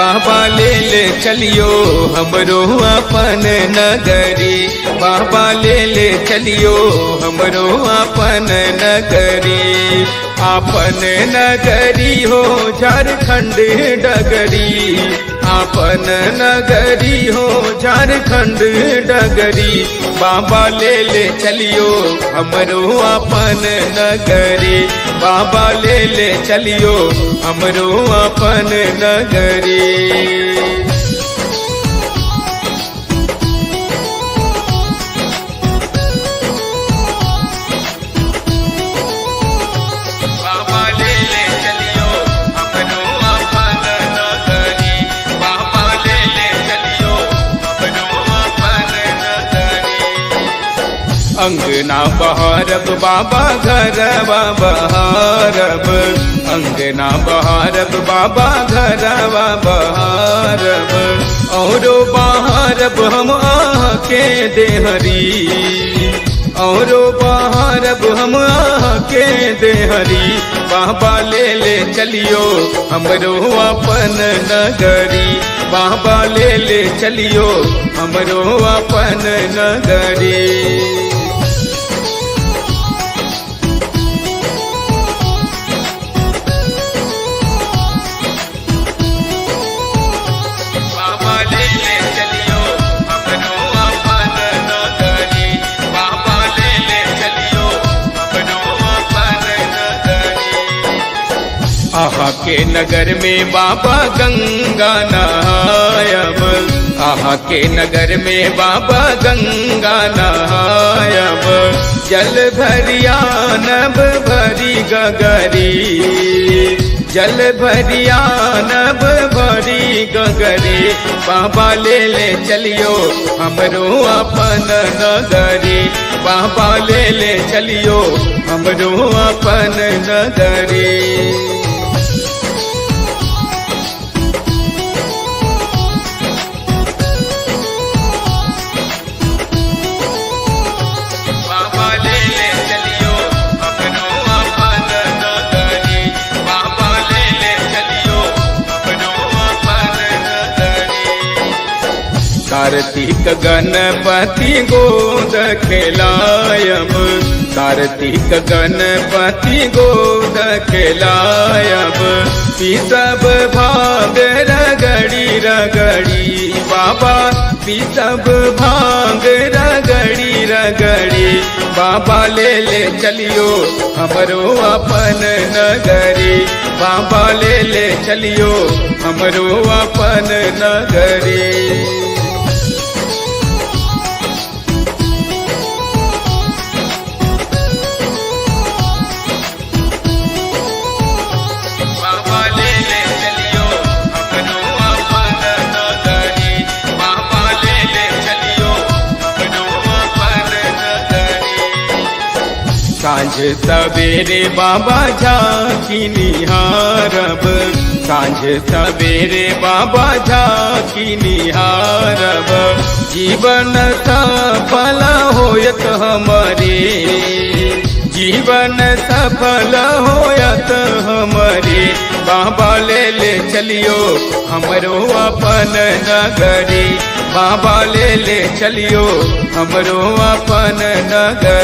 बाबा ले चलियो हमरो अपन नगरी, बाबा ले चलियो हमरो अपन नगरी। आपन नगरी हो झारखंड डगरी, आपन नगरी हो झारखंड डगरी। बाबा ले चलियो हमरो अपन नगरी, बाबा ले चलियो हमरो अपन नगरी। अंगना बहारब बाबा घरवा बहारब, अंगना बहारब बाबा घरवा बहारब। औरो बहारब हम आके देहरी, औरो बहारब हम आके देहरी। बाबा ले चलियो हमरो अपन नगरी, बाबा ले चलियो हमरो अपन नगरी। आहा के नगर में बाबा गंगा नहायब, आहा के नगर में बाबा गंगा नहायब। जल भरिया नभ भरी गगरी, जल भरिया नभ भरी गगरी। बाबा ले चलियो हमरो अपन नगरी, बाबा ले चलियो हमरो अपन नगरी। कार्तिक गणपति गोद खेलायब, कार्तिक गणपति गोद खेलायब। पिसब भाग रगड़ी रगड़ी बाबा, पिसब भाग रगड़ी रगड़ी। बाबा ले चलियो हमरो अपन नगरी, बाबा ले चलियो हमरो अपन नगरी। सांझ सवेरे बाबा झांकी निहारब, सांझ सवेरे बाबा झांकी निहारब। जीवन सफल होयत हमारे, जीवन सफल होयत हमारे। बाबा ले चलियो हमरो अपन नगरी, बाबा ले चलियो हमरो अपन नगरी।